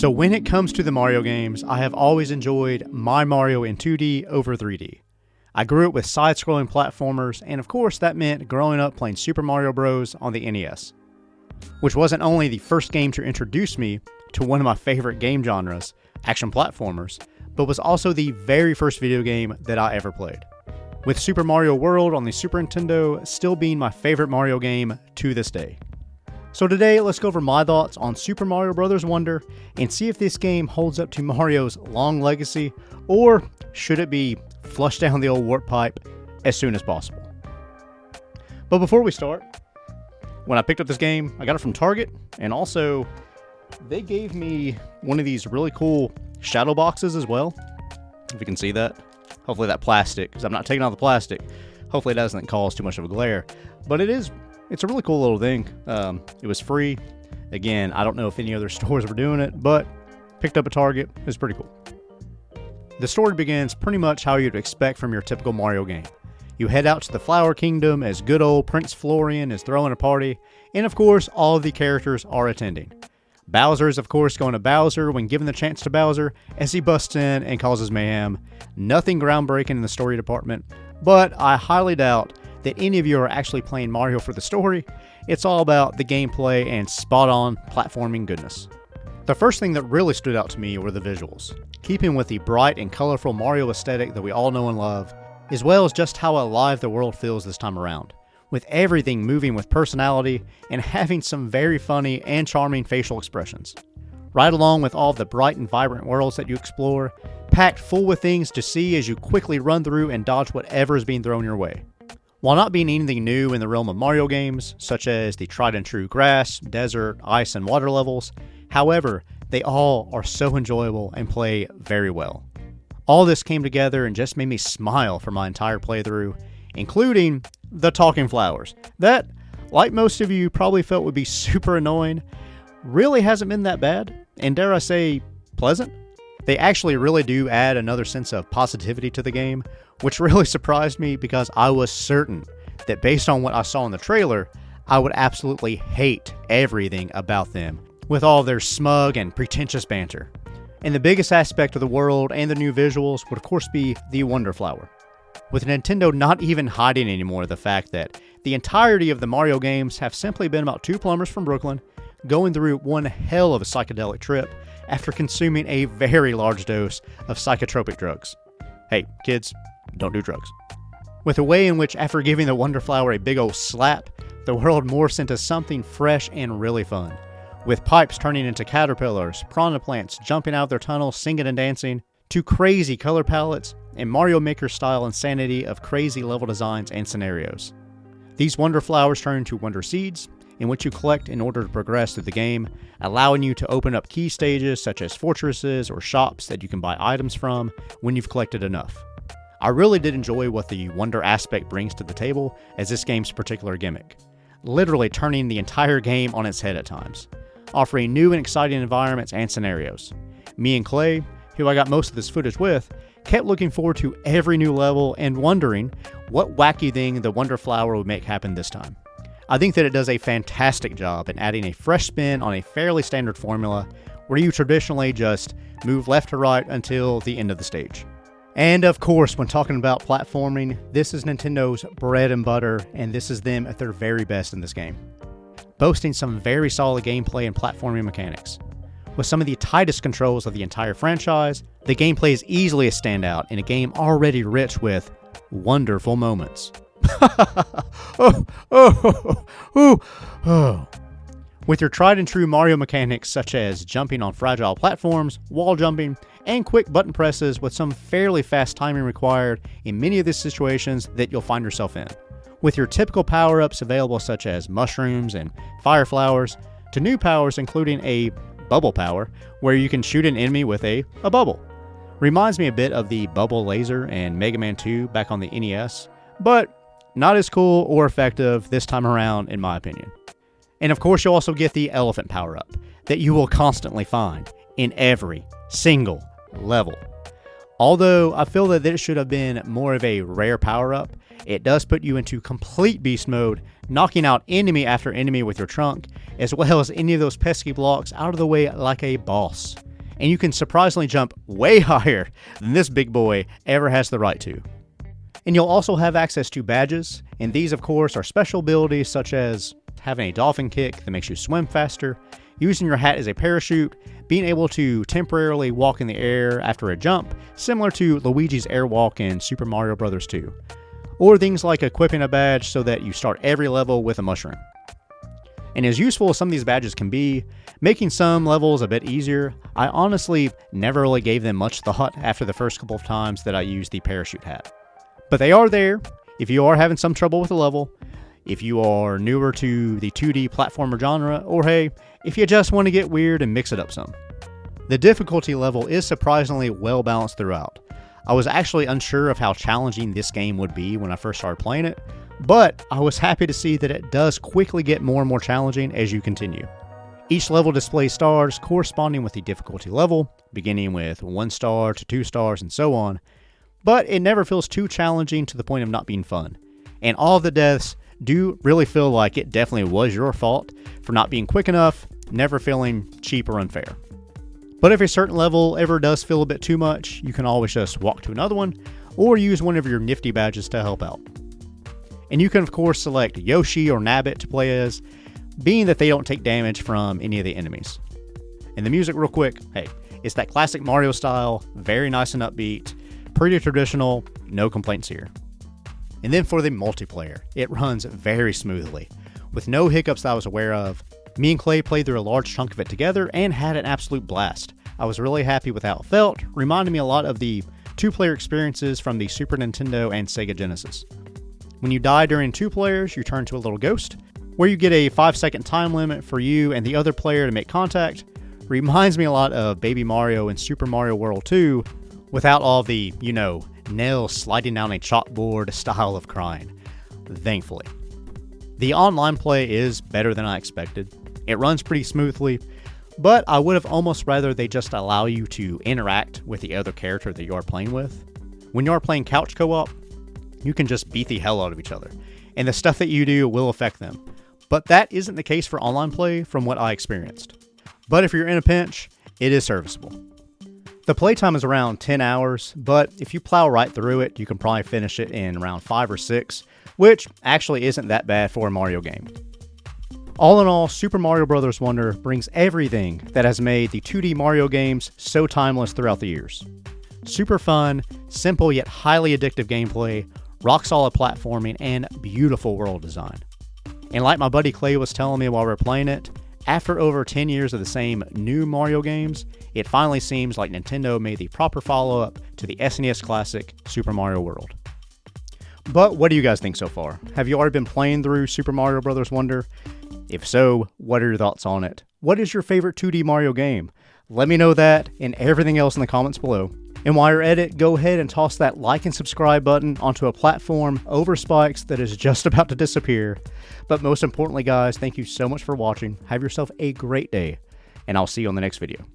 So when it comes to the Mario games, I have always enjoyed my Mario in 2D over 3D. I grew up with side-scrolling platformers, and of course that meant growing up playing Super Mario Bros. On the NES, which wasn't only the first game to introduce me to one of my favorite game genres, action platformers, but was also the very first video game that I ever played, with Super Mario World on the Super Nintendo still being my favorite Mario game to this day. So today, let's go over my thoughts on Super Mario Bros. Wonder and see if this game holds up to Mario's long legacy, or should it be flushed down the old warp pipe as soon as possible. But before we start, when I picked up this game, I got it from Target, and also they gave me one of these really cool shadow boxes as well, if you can see that. Hopefully that plastic, because I'm not taking out the plastic, hopefully it doesn't cause too much of a glare, but it's a really cool little thing. It was free. Again, I don't know if any other stores were doing it, but picked up at Target. It was pretty cool. The story begins pretty much how you'd expect from your typical Mario game. You head out to the Flower Kingdom as good old Prince Florian is throwing a party, and of course all of the characters are attending. Bowser is of course going to Bowser when given the chance to Bowser as he busts in and causes mayhem. Nothing groundbreaking in the story department, but I highly doubt that any of you are actually playing Mario for the story. It's all about the gameplay and spot-on platforming goodness. The first thing that really stood out to me were the visuals, keeping with the bright and colorful Mario aesthetic that we all know and love, as well as just how alive the world feels this time around, with everything moving with personality and having some very funny and charming facial expressions. Right along with all the bright and vibrant worlds that you explore, packed full with things to see as you quickly run through and dodge whatever is being thrown your way. While not being anything new in the realm of Mario games, such as the tried and true grass, desert, ice, and water levels, however, they all are so enjoyable and play very well. All this came together and just made me smile for my entire playthrough, including the talking flowers. That, like most of you probably felt would be super annoying, really hasn't been that bad, and dare I say, pleasant. They actually really do add another sense of positivity to the game, which really surprised me because I was certain that based on what I saw in the trailer, I would absolutely hate everything about them, with all their smug and pretentious banter. And the biggest aspect of the world and the new visuals would of course be the Wonder Flower, with Nintendo not even hiding anymore the fact that the entirety of the Mario games have simply been about two plumbers from Brooklyn going through one hell of a psychedelic trip after consuming a very large dose of psychotropic drugs. Hey, kids, don't do drugs. With a way in which, after giving the Wonder Flower a big old slap, the world morphs into something fresh and really fun, with pipes turning into caterpillars, piranha plants jumping out of their tunnels singing and dancing, to crazy color palettes, and Mario Maker style insanity of crazy level designs and scenarios. These Wonder Flowers turn into Wonder Seeds, in which you collect in order to progress through the game, allowing you to open up key stages such as fortresses or shops that you can buy items from when you've collected enough. I really did enjoy what the wonder aspect brings to the table as this game's particular gimmick, literally turning the entire game on its head at times, offering new and exciting environments and scenarios. Me and Clay, who I got most of this footage with, kept looking forward to every new level and wondering what wacky thing the Wonder Flower would make happen this time. I think that it does a fantastic job in adding a fresh spin on a fairly standard formula where you traditionally just move left to right until the end of the stage. And of course, when talking about platforming, this is Nintendo's bread and butter, and this is them at their very best in this game, boasting some very solid gameplay and platforming mechanics. With some of the tightest controls of the entire franchise, the gameplay is easily a standout in a game already rich with wonderful moments. With your tried and true Mario mechanics such as jumping on fragile platforms, wall jumping, and quick button presses with some fairly fast timing required in many of these situations that you'll find yourself in. With your typical power-ups available such as mushrooms and fire flowers, to new powers including a bubble power where you can shoot an enemy with a bubble. Reminds me a bit of the bubble laser and Mega Man 2 back on the NES, but not as cool or effective this time around in my opinion. And of course you'll also get the elephant power-up that you will constantly find in every single level. Although I feel that this should have been more of a rare power-up, it does put you into complete beast mode, knocking out enemy after enemy with your trunk, as well as any of those pesky blocks out of the way like a boss. and you can surprisingly jump way higher than this big boy ever has the right to. And you'll also have access to badges, and these of course are special abilities such as having a dolphin kick that makes you swim faster, using your hat as a parachute, being able to temporarily walk in the air after a jump, similar to Luigi's airwalk in Super Mario Bros. 2, or things like equipping a badge so that you start every level with a mushroom. And as useful as some of these badges can be, making some levels a bit easier, I honestly never really gave them much thought after the first couple of times that I used the parachute hat. But they are there if you are having some trouble with a level, if you are newer to the 2D platformer genre, or hey, if you just want to get weird and mix it up some. The difficulty level is surprisingly well balanced throughout. I was actually unsure of how challenging this game would be when I first started playing it, but I was happy to see that it does quickly get more and more challenging as you continue. Each level displays stars corresponding with the difficulty level, beginning with 1 star to 2 stars and so on, but it never feels too challenging to the point of not being fun. And all of the deaths do really feel like it definitely was your fault for not being quick enough, never feeling cheap or unfair. But if a certain level ever does feel a bit too much, you can always just walk to another one, or use one of your nifty badges to help out. And you can of course select Yoshi or Nabbit to play as, being that they don't take damage from any of the enemies. And the music real quick, hey, it's that classic Mario style, very nice and upbeat, pretty traditional, no complaints here. And then for the multiplayer, it runs very smoothly, with no hiccups that I was aware of. Me and Clay played through a large chunk of it together and had an absolute blast. I was really happy with how it felt, reminded me a lot of the 2-player experiences from the Super Nintendo and Sega Genesis. When you die during 2 players, you turn to a little ghost, where you get a 5-second time limit for you and the other player to make contact. Reminds me a lot of Baby Mario and Super Mario World 2, without all the, nails sliding down a chalkboard style of crying, thankfully. The online play is better than I expected. It runs pretty smoothly, but I would have almost rather they just allow you to interact with the other character that you are playing with. When you are playing couch co-op, you can just beat the hell out of each other, and the stuff that you do will affect them. But that isn't the case for online play from what I experienced. But if you're in a pinch, it is serviceable. The playtime is around 10 hours, but if you plow right through it, you can probably finish it in around 5 or 6, which actually isn't that bad for a Mario game. All in all, Super Mario Bros. Wonder brings everything that has made the 2D Mario games so timeless throughout the years. Super fun, simple yet highly addictive gameplay, rock solid platforming, and beautiful world design. And like my buddy Clay was telling me while we were playing it, after over 10 years of the same new Mario games, it finally seems like Nintendo made the proper follow-up to the SNES classic Super Mario World. But what do you guys think so far? Have you already been playing through Super Mario Bros. Wonder? If so, what are your thoughts on it? What is your favorite 2D Mario game? Let me know that and everything else in the comments below. And while you're at it, go ahead and toss that like and subscribe button onto a platform over spikes that is just about to disappear. But most importantly, guys, thank you so much for watching. Have yourself a great day, and I'll see you on the next video.